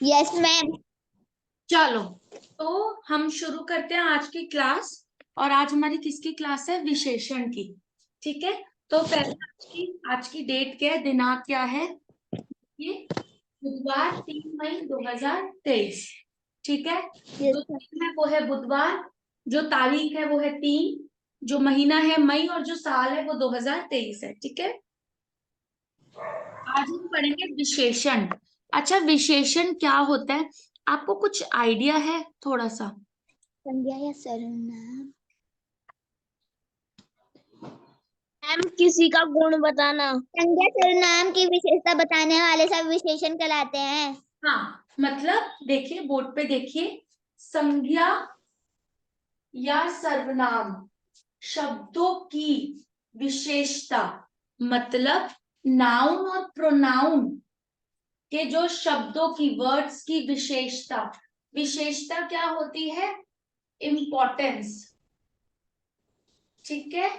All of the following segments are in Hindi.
Yes ma'am. चलो, तो हम शुरू करते हैं आज की क्लास। और आज हमारी किसकी क्लास है? विशेषण की। ठीक है, तो पहले आज की डेट क्या है, दिनांक क्या है? ये बुधवार 3 मई 2023। ठीक है, जो दिन है वो है बुधवार, जो तारीख है वो है 3, जो महीना है मई, और जो साल है वो 2023 है। ठीक है, आज हम पढ़ेंगे विशेषण। अच्छा, विशेषण क्या होता है? आपको कुछ आइडिया है थोड़ा सा? संज्ञा या सर्वनाम। मैम किसी का गुण बताना। संज्ञा सर्वनाम की विशेषता बताने वाले सब विशेषण कहलाते हैं। हाँ, मतलब देखिए, बोर्ड पे देखिए, संज्ञा या सर्वनाम शब्दों की विशेषता, मतलब नाउन और प्रोनाउन के जो शब्दों की, वर्ड्स की विशेषता। विशेषता क्या होती है? इम्पोर्टेंस। ठीक है,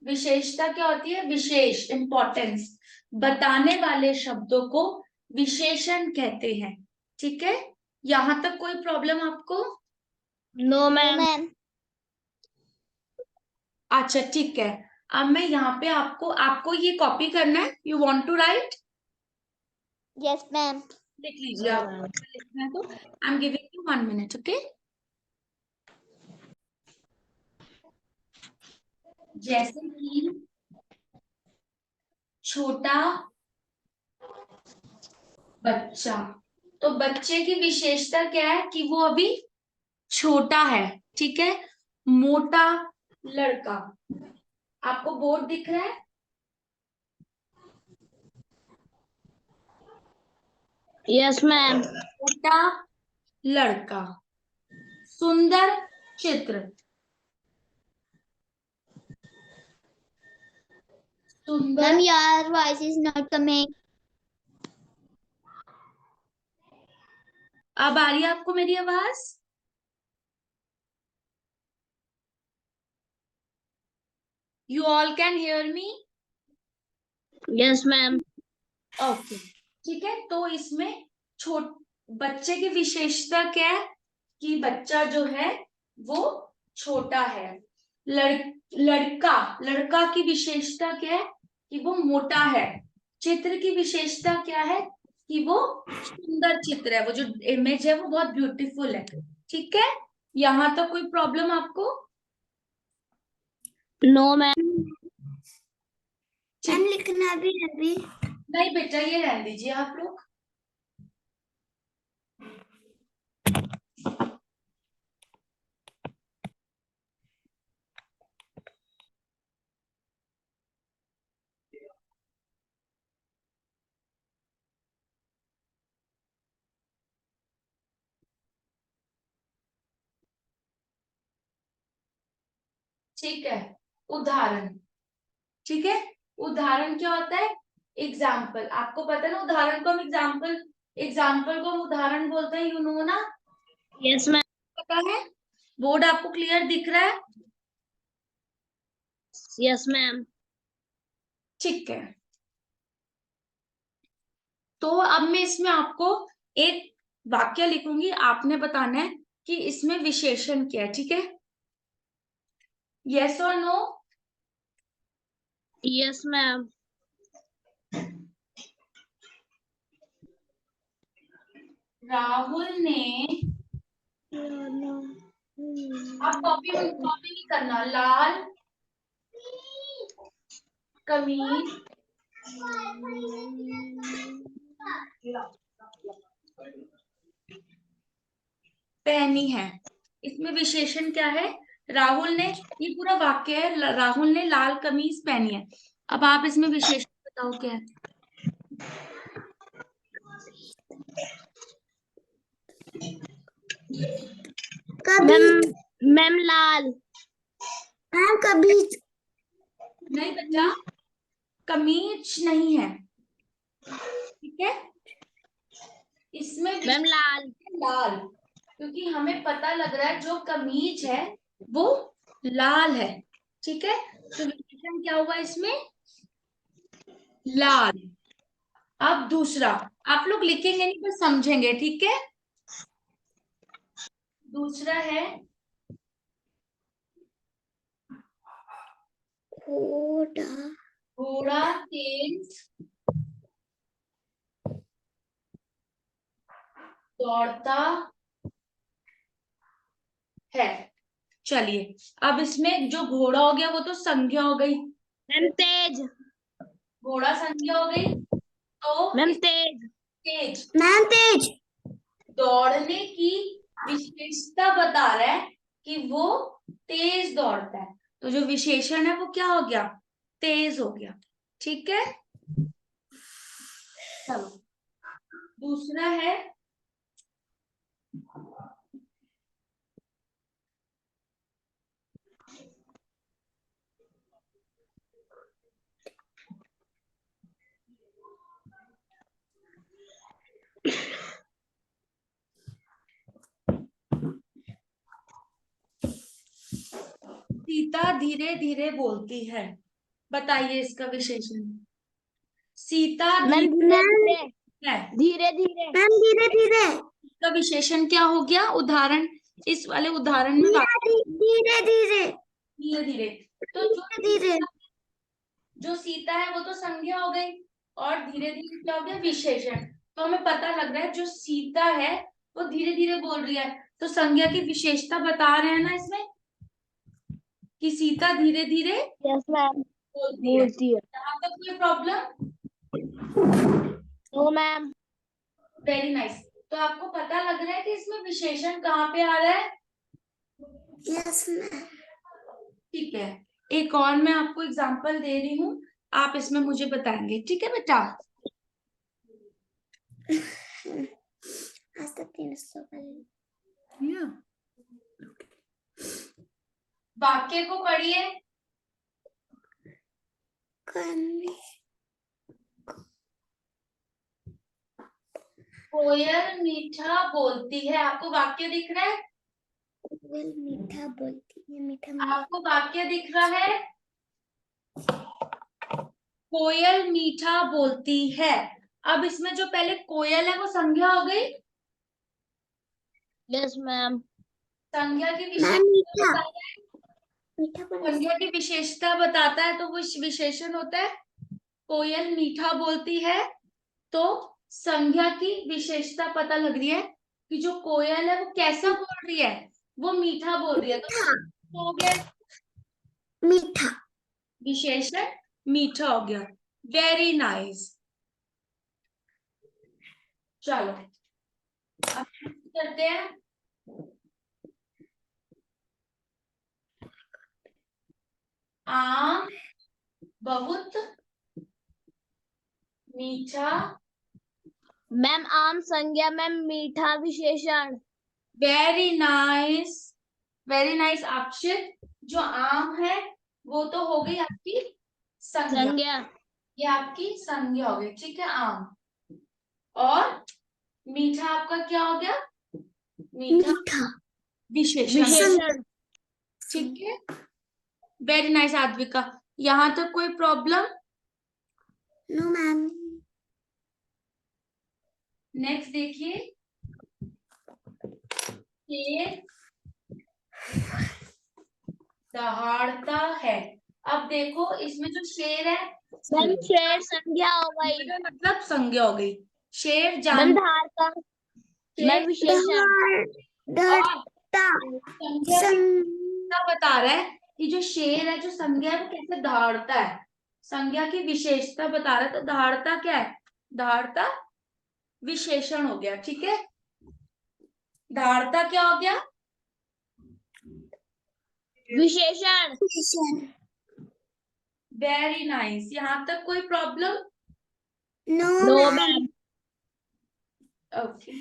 विशेषता क्या होती है? विशेष, इम्पोर्टेंस बताने वाले शब्दों को विशेषण कहते हैं। ठीक है, यहां तक कोई प्रॉब्लम आपको? No ma'am. मैम। अच्छा ठीक है, अब मैं यहाँ पे आपको आपको ये कॉपी करना है। You want to write? Yes ma'am. लिख लीजिए आप, लिखना है तो I am giving you 1 minute. Okay, जैसे कि छोटा बच्चा, तो बच्चे की विशेषता क्या है? कि वो अभी छोटा है। ठीक है, मोटा लड़का, आपको बोर्ड दिख रहा है? Yes ma'am. मोटा लड़का, सुंदर चित्र, सुंदर। Ma'am your voice is not coming. अब आ रही है आपको मेरी आवाज? You all can hear me? Yes ma'am. Okay, ठीक है, तो इसमें छोट बच्चे की विशेषता क्या है? कि बच्चा जो है वो छोटा है। लड़का, लड़का की विशेषता क्या है? कि वो मोटा है। चित्र की विशेषता क्या है? कि वो सुंदर चित्र है, वो जो इमेज है वो बहुत ब्यूटीफुल है। ठीक है, यहाँ तक कोई प्रॉब्लम आपको? No ma'am. मैम लिखना भी अभी। नहीं बेटा, ये रहने दीजिए आप लोग। ठीक है, उदाहरण। ठीक है, उदाहरण क्या होता है? एग्जाम्पल। आपको पता है ना उदाहरण को हम एग्जाम्पल, एग्जाम्पल को हम उदाहरण बोलते हैं। यू नो ना? Yes ma'am. पता है? बोर्ड आपको क्लियर दिख रहा है? Yes ma'am. ठीक है, तो अब मैं इसमें आपको एक वाक्य लिखूंगी, आपने बताना है कि इसमें विशेषण क्या है। ठीक है, यस और नो? Yes ma'am. राहुल ने, आप कॉपी कॉपी नहीं करना, लाल कमीज पहनी है। इसमें विशेषण क्या है? राहुल ने, ये पूरा वाक्य है, राहुल ने लाल कमीज पहनी है। अब आप इसमें विशेषण बताओ क्या है? मैम मैम लाल। मैम कभी। नहीं बेटा, कमीज नहीं है। ठीक है, इसमें मैम लाल। विशेषण लाल, क्योंकि हमें पता लग रहा है जो कमीज है वो लाल है। ठीक है, तो विशेषण क्या हुआ इसमें? लाल। अब दूसरा, आप लोग लिखेंगे नहीं पर समझेंगे, ठीक है। दूसरा है घोड़ा तेज दौड़ता है। चलिए, अब इसमें जो घोड़ा हो गया वो तो संज्ञा हो गई, मैम तेज। घोड़ा संज्ञा हो गई। तो मैम इस तेज। तेज मैम तेज। दौड़ने की विशेषता बता रहा है कि वो तेज दौड़ता है, तो जो विशेषण है वो क्या हो गया, तेज हो गया, ठीक है। चलो, दूसरा है सीता धीरे धीरे बोलती है, बताइए इसका विशेषण। सीता मैम धीरे धीरे है, धीरे धीरे। मैम धीरे धीरे। इसका विशेषण क्या हो गया, उदाहरण, इस वाले उदाहरण में धीरे धीरे। धीरे धीरे। तो धीरे। जो सीता है वो तो संज्ञा हो गई, और धीरे धीरे क्या हो गया, विशेषण। तो हमें पता लग रहा है जो सीता है वो धीरे धीरे बोल रही है, तो संज्ञा की विशेषता बता रहे हैं ना इसमें कि सीता धीरे धीरे यस मैम। बोलती है। बोलती है। यहाँ तक कोई problem? No ma'am. Very nice. तो आपको पता लग रहा है कि इसमें विशेषण कहाँ पे आ रहा है। Yes ma'am. ठीक है, एक और मैं आपको एग्जांपल दे रही हूँ, आप इसमें मुझे बताएंगे, ठीक है बेटा। आज तक 300 वाक्य को पढ़िए। कोयल मीठा बोलती है, आपको वाक्य दिख रहा है, कोयल मीठा बोलती है, मीठा आपको वाक्य दिख रहा है, कोयल मीठा बोलती है। अब इसमें जो पहले कोयल है वो संज्ञा हो गई, यस मैम। संज्ञा की मैम विशेषता मीठा बताता है, मीठा संज्ञा की विशेषता बताता है तो वो विशेषण होता है। कोयल मीठा बोलती है, तो संज्ञा की विशेषता पता लग रही है कि जो कोयल है वो कैसा बोल रही है, वो मीठा बोल रही है, तो हो गया मीठा। विशेषण मीठा हो गया। Very nice. चलो अब करते हैं, आम बहुत मीठा। मैम आम संज्ञा मैम मीठा विशेषण। वेरी नाइस, वेरी नाइस अक्षित। जो आम है वो तो हो गई आपकी संज्ञा, संज्ञा। ये आपकी संज्ञा हो गई, ठीक है, आम। और मीठा आपका क्या हो गया, मीठा मीठा विशेषण, विशेषण। ठीक है। वेरी नाइस आद्विका, यहाँ तक कोई प्रॉब्लम? No ma'am. नेक्स्ट देखिए, शेर दहाड़ता है। अब देखो इसमें जो शेर है, मैम शेर संज्ञा हो गई। मतलब संज्ञा हो गई, शेर मैम जान, धारता। मैम शेर विशेषण। और डरता संज्ञा की विशेषता बता रहा है कि जो शेर है, जो संज्ञा है वो कैसे दहाड़ता है, संज्ञा की विशेषता बता रहा है, तो दहाड़ता क्या है, दहाड़ता विशेषण हो गया, ठीक है। दहाड़ता क्या हो गया, विशेषण। Very nice. यहाँ तक कोई problem? No ma'am. Okay,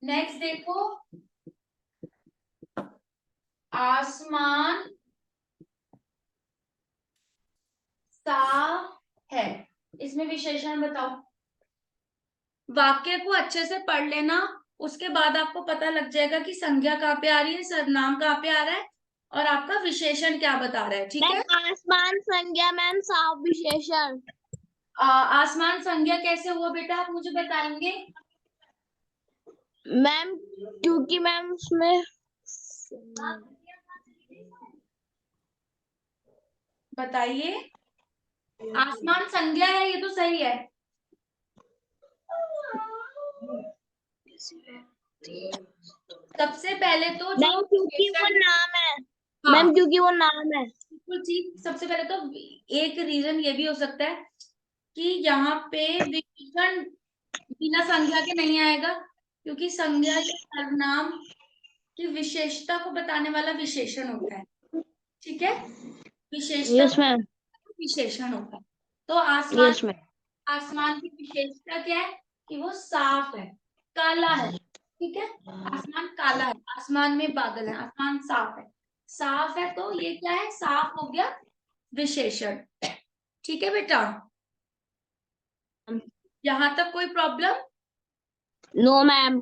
next देखो, आसमान साफ है, इसमें विशेषण बताओ। वाक्य को अच्छे से पढ़ लेना उसके बाद आपको पता लग जाएगा कि संज्ञा कहाँ पे आ रही है, सर्वनाम कहाँ पे आ रहा है और आपका विशेषण क्या बता रहा है। ठीक है, मैम आसमान संज्ञा मैम साफ विशेषण। आसमान संज्ञा कैसे हुआ बेटा, आप मुझे बताएंगे? मैम क्योंकि मैम उसमें बताइए, आसमान संज्ञा है, ये तो सही है। सबसे पहले तो जो मैम क्योंकि वो विशेषण, नाम है। हाँ मैम क्योंकि वो नाम है। बिल्कुल ठीक। सबसे पहले तो एक रीजन ये भी हो सकता है कि यहाँ पे विशेषण बिना संज्ञा के नहीं आएगा, क्योंकि संज्ञा या सर्वनाम की विशेषता को बताने वाला विशेषण होता है। ठीक है, विशेषता यस मैम। विशेषण होता है। तो आसमान, यस मैम। आसमान की विशेषता क्या है कि वो साफ है, काला है। ठीक है, आसमान काला है, आसमान में बादल है, आसमान साफ है। साफ है तो ये क्या है, साफ हो गया विशेषण। ठीक है बेटा, यहां तक कोई प्रॉब्लम? No ma'am.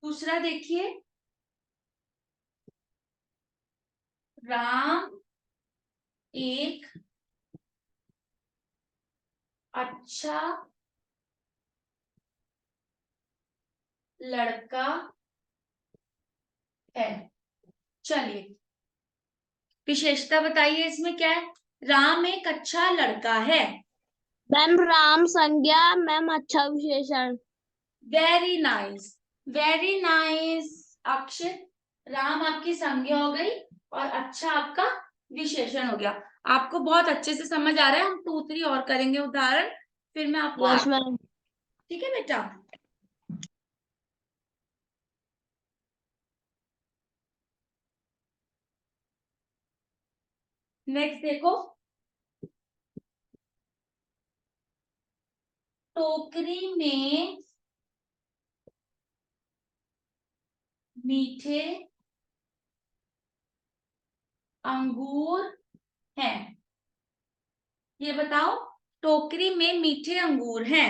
दूसरा देखिए, राम एक अच्छा लड़का है। चलिए, विशेषता बताइए इसमें क्या है। राम एक अच्छा लड़का है। मैम राम संज्ञा मैम अच्छा विशेषण। वेरी नाइस, वेरी नाइस अक्षित। राम आपकी संज्ञा हो गई और अच्छा आपका विशेषण हो गया। आपको बहुत अच्छे से समझ आ रहा है। हम 2 3 और करेंगे उदाहरण, फिर मैं आपको यस मैम। ठीक है बेटा। नेक्स्ट देखो, टोकरी में मीठे अंगूर हैं। ये बताओ, टोकरी में मीठे अंगूर हैं।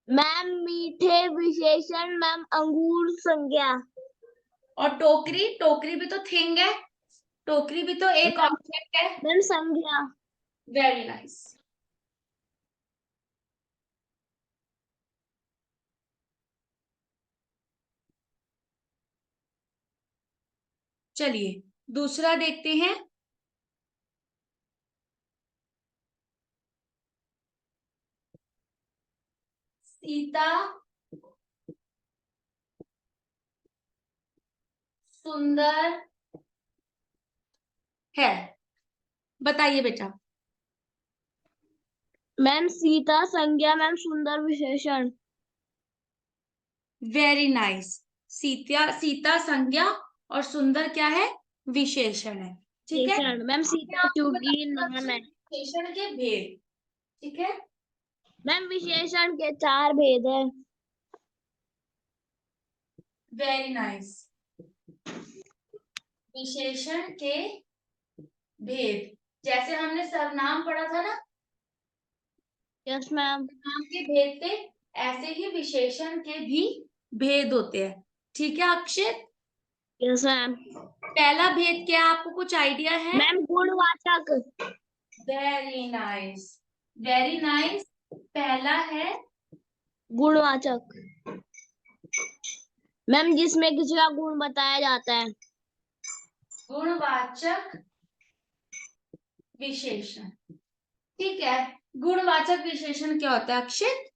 मैम मीठे विशेषण मैम अंगूर संज्ञा। और टोकरी, टोकरी भी तो थिंग है, टोकरी भी तो एक ऑब्जेक्ट है। मैम संज्ञा। Very nice. चलिए दूसरा देखते हैं। सीता सुंदर है। बताइए बेटा। मैम सीता संज्ञा मैम सुंदर विशेषण। Very nice. सीता, सीता संज्ञा और सुंदर क्या है, विशेषण है। ठीक है, विशेषण मैम मैं सीता आपको क्योंकि बताऊंगा नाम है। विशेषण के भेद। ठीक है, मैम विशेषण के 4 भेद है। Very nice. विशेषण के भेद, जैसे हमने सर्वनाम पढ़ा था ना, यस मैम। नाम के भेद थे, ऐसे ही विशेषण के भी भेद होते हैं। ठीक है अक्षित, यस मैम। पहला भेद क्या है, आपको कुछ आइडिया है? मैम गुणवाचक। Very nice, very nice. पहला है गुणवाचक मैम जिसमें किसी का गुण बताया जाता है। गुणवाचक विशेषण। ठीक है, गुणवाचक विशेषण क्या होता है अक्षित?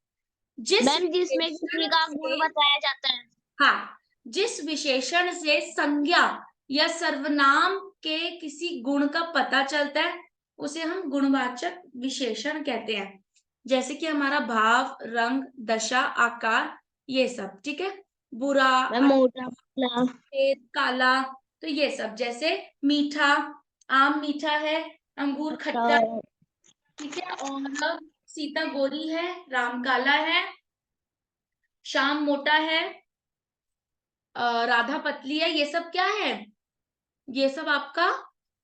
जिस मैम जिसमें किसी विशेषण का गुण से, बताया जाता है। हाँ, जिस विशेषण से संज्ञा या सर्वनाम के किसी गुण का पता चलता है उसे हम गुणवाचक विशेषण कहते हैं। जैसे कि हमारा भाव, रंग, दशा, आकार, ये सब। ठीक है, बुरा, मैम मोटा पतला। सफेद, काला, तो ये सब। जैसे मीठा, आम मीठा है, अंगूर खट्टा है। ठीक है, और सीता गोरी है, राम काला है, श्याम मोटा है, राधा पतली है। ये सब क्या है, ये सब आपका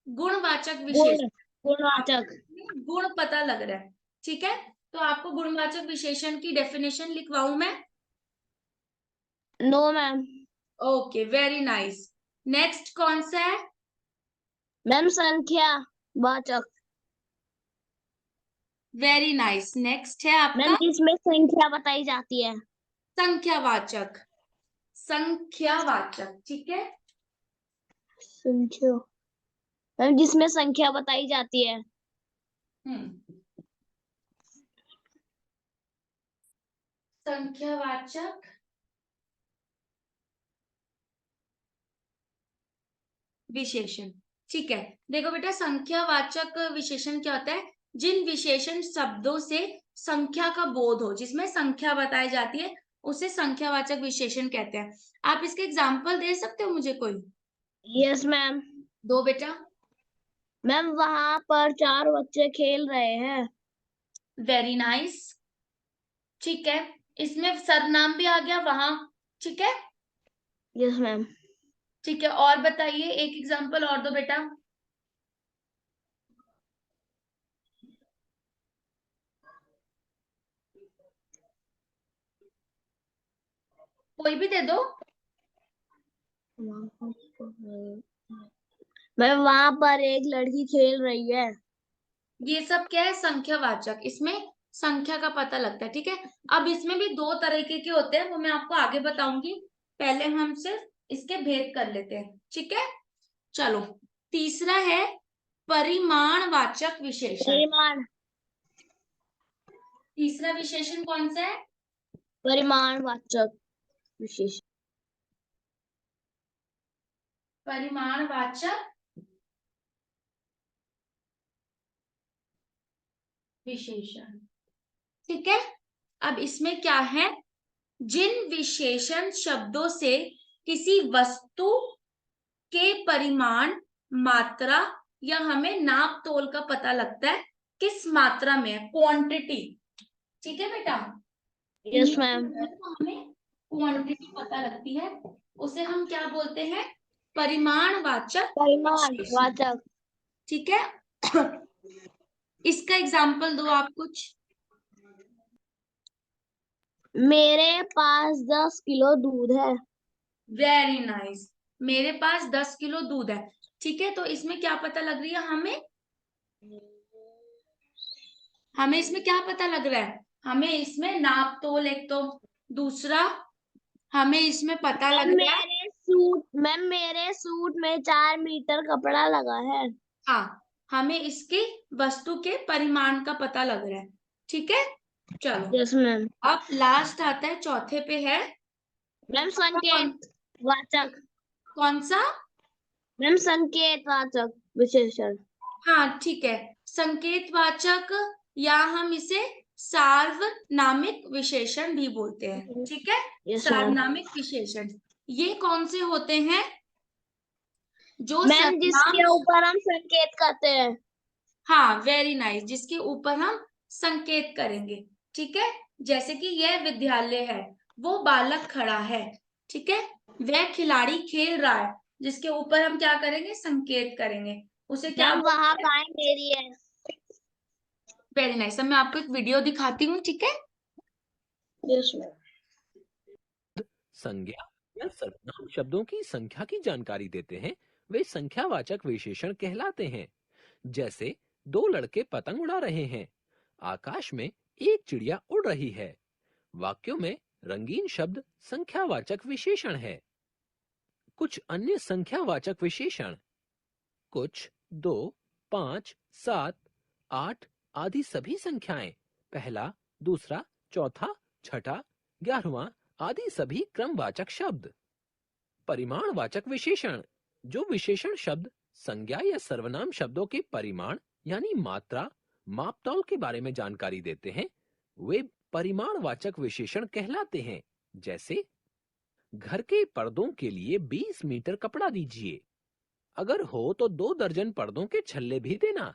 गुणवाचक गुण विशेषण। गुणवाचक। आपको गुण पता लग रहा है। ठीक है, तो आपको गुणवाचक विशेषण की डेफिनेशन लिखवाऊं मैं? No ma'am. Okay, very nice. Next कौन सा है? मैम संख्या वाचक। Very nice. नेक्स्ट है मैम आपका जिसमें संख्या बताई जाती है। संख्यावाचक। संख्यावाचक, ठीक है। संख्या मैम जिसमें संख्या बताई जाती है। संख्यावाचक विशेषण, ठीक है। देखो बेटा, संख्यावाचक विशेषण क्या होता है? जिन विशेषण शब्दों से संख्या का बोध हो, जिसमें संख्या बताई जाती है, उसे संख्यावाचक विशेषण कहते हैं। आप इसके एग्जाम्पल दे सकते हो मुझे कोई? Yes ma'am. दो बेटा। मैम वहां पर 4 बच्चे खेल रहे हैं। वेरी नाइस, ठीक है। इसमें सर्वनाम भी आ गया वहां, ठीक है। Yes ma'am. ठीक है, और बताइए, एक एग्जाम्पल और दो बेटा। कोई भी दे दो। मैम वहां पर एक लड़की खेल रही है। ये सब क्या है? संख्यावाचक। इसमें संख्या का पता लगता है, ठीक है। अब इसमें भी दो तरीके के होते हैं, वो मैं आपको आगे बताऊंगी। पहले हम सिर्फ इसके भेद कर लेते हैं, ठीक है। चलो, तीसरा है परिमाणवाचक विशेषण। परिमाण। तीसरा विशेषण कौन सा है? परिमाणवाचक विशेषण। परिमाणवाचक विशेषण, ठीक है। अब इसमें क्या है? जिन विशेषण शब्दों से किसी वस्तु के परिमाण, मात्रा या हमें नाप तोल का पता लगता है, किस मात्रा में है, क्वांटिटी, ठीक है बेटा। Yes ma'am. हमें क्वांटिटी पता लगती है, उसे हम क्या बोलते हैं? परिमाणवाचक विशेषण, परिमाणवाचक। ठीक है। इसका एग्जाम्पल दो आप कुछ। मेरे पास 10 किलो दूध है। Very nice. मेरे पास 10 किलो दूध है, ठीक है। तो इसमें क्या पता लग रही है हमें? हमें इसमें क्या पता लग रहा है? हमें इसमें नाप तोल एक तो, दूसरा हमें इसमें पता लग रहा है। मैम मेरे सूट में 4 मीटर कपड़ा लगा है। हाँ, हमें इसकी वस्तु के परिमाण का पता लग रहा है, ठीक है। चलो, यस मैम। अब लास्ट आता है, चौथे पे है। मैम संकेत वाचक। कौन सा? मैम संकेत वाचक विशेषण। हाँ, ठीक है। संकेतवाचक, या हम इसे सार्वनामिक विशेषण भी बोलते हैं, ठीक है। Yes ma'am. सार्वनामिक विशेषण ये कौन से होते हैं? जो मैम सर्वनाम, जिसके ऊपर हम संकेत करते हैं। हाँ, वेरी नाइस, जिसके ऊपर हम संकेत करेंगे, ठीक है। जैसे कि यह विद्यालय है, वो बालक खड़ा है, ठीक है। वह खिलाड़ी खेल रहा है, जिसके ऊपर हम क्या करेंगे? संकेत करेंगे, उसे क्या मैम वहाँ बोलते हैं? गाय मेरी है। Very nice. अब मैं आपको एक वीडियो दिखाती हूँ, ठीक है। Yes ma'am. संज्ञा या सर्वनाम शब्दों की संख्या की जानकारी देते हैं, वे संख्यावाचक विशेषण कहलाते हैं। जैसे 2 लड़के पतंग उड़ा रहे हैं, आकाश में एक चिड़िया उड़ रही है। वाक्यों में रंगीन शब्द संख्यावाचक विशेषण है। कुछ अन्य संख्यावाचक विशेषण: कुछ, 2, 5, 7, 8 आदि सभी संख्याएं, पहला, दूसरा, चौथा, छठा, 11वां आदि सभी क्रमवाचक शब्द। परिमाणवाचक विशेषण: जो विशेषण शब्द संज्ञा या सर्वनाम शब्दों के परिमाण यानी मात्रा, मापतौल के बारे में जानकारी देते हैं, वे परिमाणवाचक विशेषण कहलाते हैं। जैसे, घर के पर्दों के लिए 20 मीटर कपड़ा दीजिए। अगर हो तो 2 दर्जन पर्दों के छल्ले भी देना।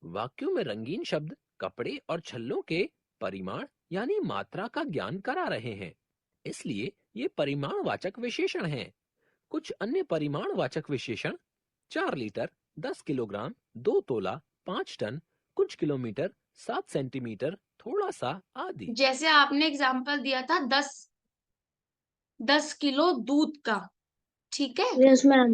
वाक्यों में रंगीन शब्द कपड़े और छल्लों के परिमाण यानी मात्रा का ज्ञान करा रहे हैं, इसलिए ये परिमाणवाचक विशेषण हैं। कुछ अन्य परिमाणवाचक विशेषण: 4 लीटर, 10 किलोग्राम, 2 तोला, 5 टन, कुछ किलोमीटर, 7 सेंटीमीटर, थोड़ा सा आदि। जैसे आपने एग्जाम्पल दिया था 10 किलो दूध का, ठीक है। Yes ma'am.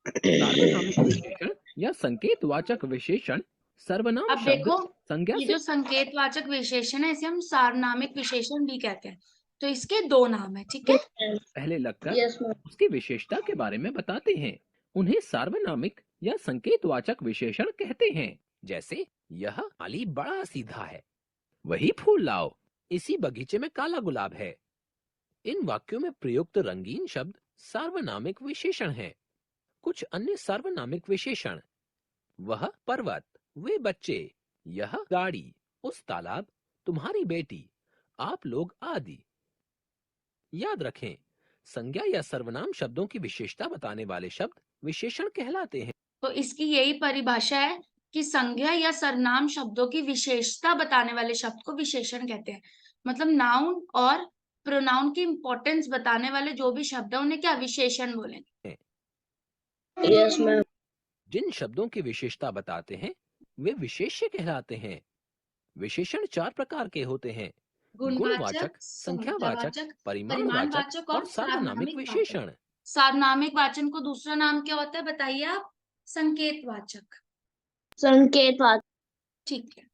सार्वनामिक विशेषण या संकेतवाचक विशेषण सर्वनाम अब शब्द देखो, संज्ञा ये से जो संकेतवाचक विशेषण है इसे हम सार्वनामिक विशेषण भी कहते हैं। तो इसके दो नाम है, ठीक है। पहले लगकर यस मैम। उसकी विशेषता के बारे में बताते हैं। उन्हें सार्वनामिक या संकेतवाचक विशेषण कहते हैं। जैसे यह माली बड़ा सीधा है, वही फूल लाओ, इसी बगीचे में काला गुलाब है। इन वाक्यों में प्रयुक्त रंगीन शब्द सार्वनामिक विशेषण हैं। कुछ अन्य सार्वनामिक विशेषण: वह पर्वत, वे बच्चे, यह गाड़ी, उस तालाब, तुम्हारी बेटी, आप लोग आदि। याद रखें, संज्ञा या सर्वनाम शब्दों की विशेषता बताने वाले शब्द विशेषण कहलाते हैं। तो इसकी यही परिभाषा है कि संज्ञा या सर्वनाम शब्दों की विशेषता बताने वाले शब्द को विशेषण कहते हैं। मतलब नाउन और प्रोनाउन की इंपॉर्टेंस बताने वाले जो भी शब्द है उन्हें क्या विशेषण बोलेंगे। Yes ma'am. जिन शब्दों की विशेषता बताते हैं वे विशेष्य कहलाते हैं। विशेषण 4 प्रकार के होते हैं: गुणवाचक, संख्यावाचक, परिमाणवाचक परिमाणवाचक और और सार्वनामिक विशेषण। सार्वनामिक वाचन को दूसरा नाम क्या होता है बताइए आप? संकेतवाचक। संकेतवाचक। ठीक है।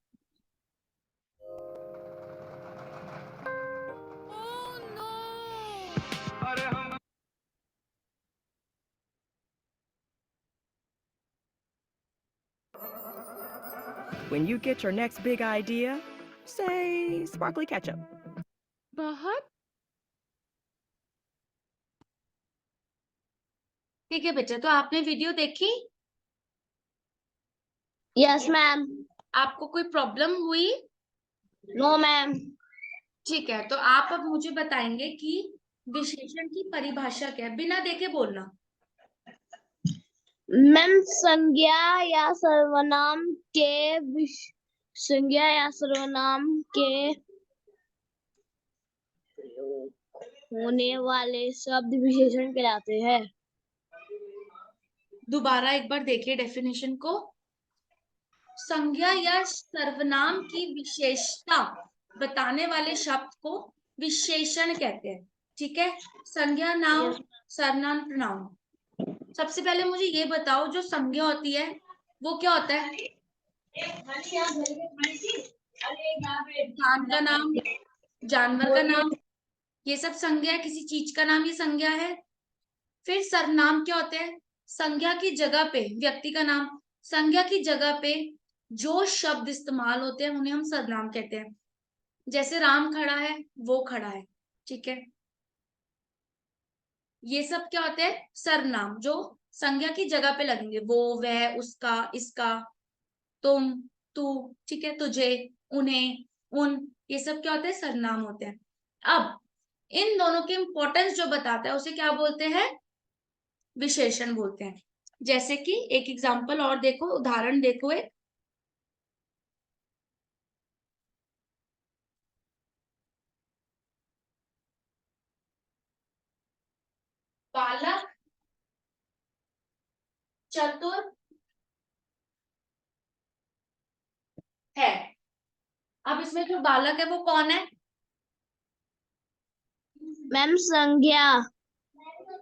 When you get your next big idea, say sparkly ketchup. बहुत ठीक है बच्चे, तो आपने वीडियो देखी? Yes ma'am. आपको कोई प्रॉब्लम हुई? No ma'am. ठीक है, तो आप अब मुझे बताएंगे कि विशेषण की परिभाषा क्या है, बिना देखे बोलना। मैम संज्ञा या सर्वनाम के संज्ञा या सर्वनाम के होने वाले शब्द विशेषण कहलाते हैं। दोबारा एक बार देखिए डेफिनेशन को। संज्ञा या सर्वनाम की विशेषता बताने वाले शब्द को विशेषण कहते हैं, ठीक है। संज्ञा, नाउन, सर्वनाम, प्रोनाउन। सबसे पहले मुझे ये बताओ, जो संज्ञा होती है वो क्या होता है? इंसान का नाम, जानवर का नाम, ये सब संज्ञा है। किसी चीज का नाम ये संज्ञा है। फिर सर्वनाम क्या होते हैं? संज्ञा की जगह पे व्यक्ति का नाम, संज्ञा की जगह पे जो शब्द इस्तेमाल होते हैं उन्हें हम सर्वनाम कहते हैं। जैसे राम खड़ा है, वो खड़ा है, ठीक है। ये सब क्या होते हैं? सर्वनाम, जो संज्ञा की जगह पे लगेंगे। वो, वह, उसका, इसका, तुम, तू, ठीक है, तुझे, उन्हें, उन, ये सब क्या होते हैं? सर्वनाम होते हैं। अब इन दोनों की इंपॉर्टेंस जो बताता है उसे क्या बोलते हैं? विशेषण बोलते हैं। जैसे कि एक एग्जांपल और देखो, उदाहरण देखो एक। बालक, चतुर है। अब इसमें जो बालक है वो कौन है? मैम संज्ञा।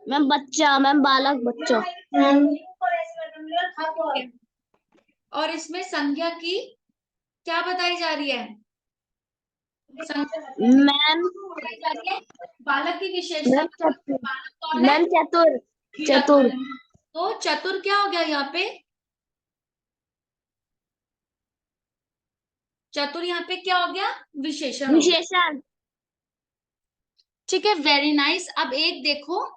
मैम बच्चा। मैम बालक, बच्चा। और इसमें संज्ञा की क्या बताई जा रही है? मैम बालक की विशेषता। चतुर। बालक कौन है? मैम चतुर। चतुर। तो चतुर क्या हो गया यहाँ पे? चतुर यहाँ पे क्या हो गया? विशेषण हो गया। विशेषण। ठीक है, वेरी नाइस। अब एक देखो,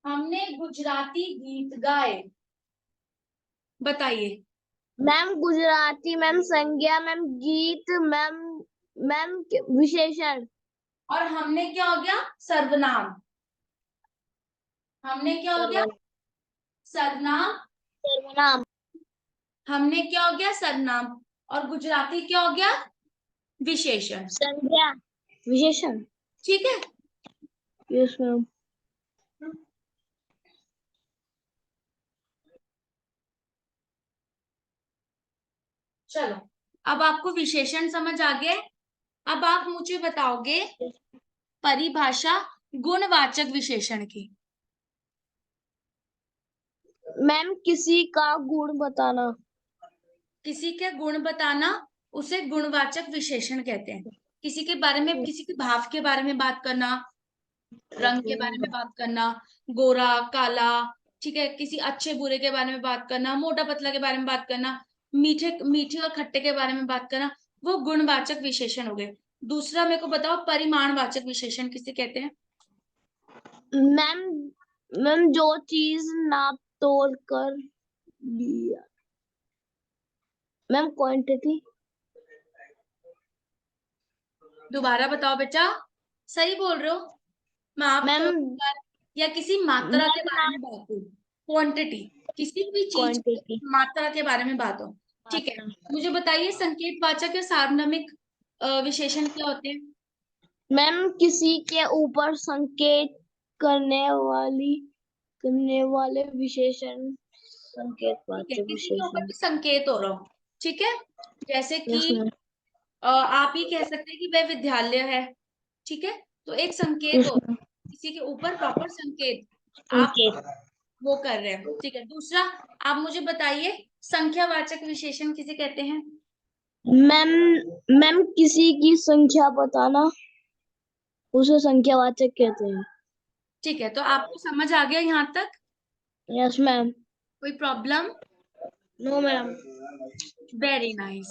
हमने गुजराती गीत गाए, बताइए। मैम गुजराती। मैम संज्ञा। मैम गीत। मैम मैम विशेषण। और हमने क्या हो गया? सर्वनाम। हमने क्या हो गया? सर्वनाम। सर्वनाम। हमने क्या हो गया, सर्वनाम, और गुजराती क्या हो गया, विशेषण। संज्ञा विशेषण। ठीक है, यस मैम। चलो अब आपको विशेषण समझ आ गया। अब आप मुझे बताओगे परिभाषा गुणवाचक विशेषण की। मैम किसी का गुण बताना। किसी के गुण बताना उसे गुणवाचक विशेषण कहते हैं। किसी के बारे में, किसी के भाव के बारे में बात करना, रंग के बारे में बात करना, गोरा काला, ठीक है, किसी अच्छे बुरे के बारे में बात करना, मोटा पतला के बारे में बात करना, मीठे मीठे और खट्टे के बारे में बात करना, वो गुणवाचक विशेषण हो गए। दूसरा मेरे को बताओ, परिमाणवाचक विशेषण किसे कहते हैं? मैम मैम जो चीज नाप तोल कर लिया। Ma'am quantity. दोबारा बताओ बेटा, सही बोल रहे हो। माप मैम तोल या किसी मात्रा के बारे में बात हो, क्वांटिटी, किसी भी चीज की क्वांटिटी। मात्रा के बारे में बात हो। ठीक है, मुझे बताइए संकेतवाचक या सार्वनामिक विशेषण क्या होते हैं? मैम किसी के ऊपर संकेत करने वाले विशेषण ठीक है, संकेतवाचक किसी के ऊपर विशेषण। भी संकेत हो रहा हो। ठीक है, जैसे यस कि मैम। आप ही कह सकते हैं कि वह विद्यालय है। ठीक है, तो एक संकेत हो, किसी के ऊपर प्रॉपर संकेत आप संकेत। वो कर रहे हैं। ठीक है, दूसरा आप मुझे बताइए संख्यावाचक विशेषण किसे कहते हैं? मैम मैम किसी की संख्या बताना उसे संख्यावाचक कहते हैं। ठीक है, तो आपको समझ आ गया यहाँ तक? Yes ma'am. कोई problem? No ma'am. Very nice.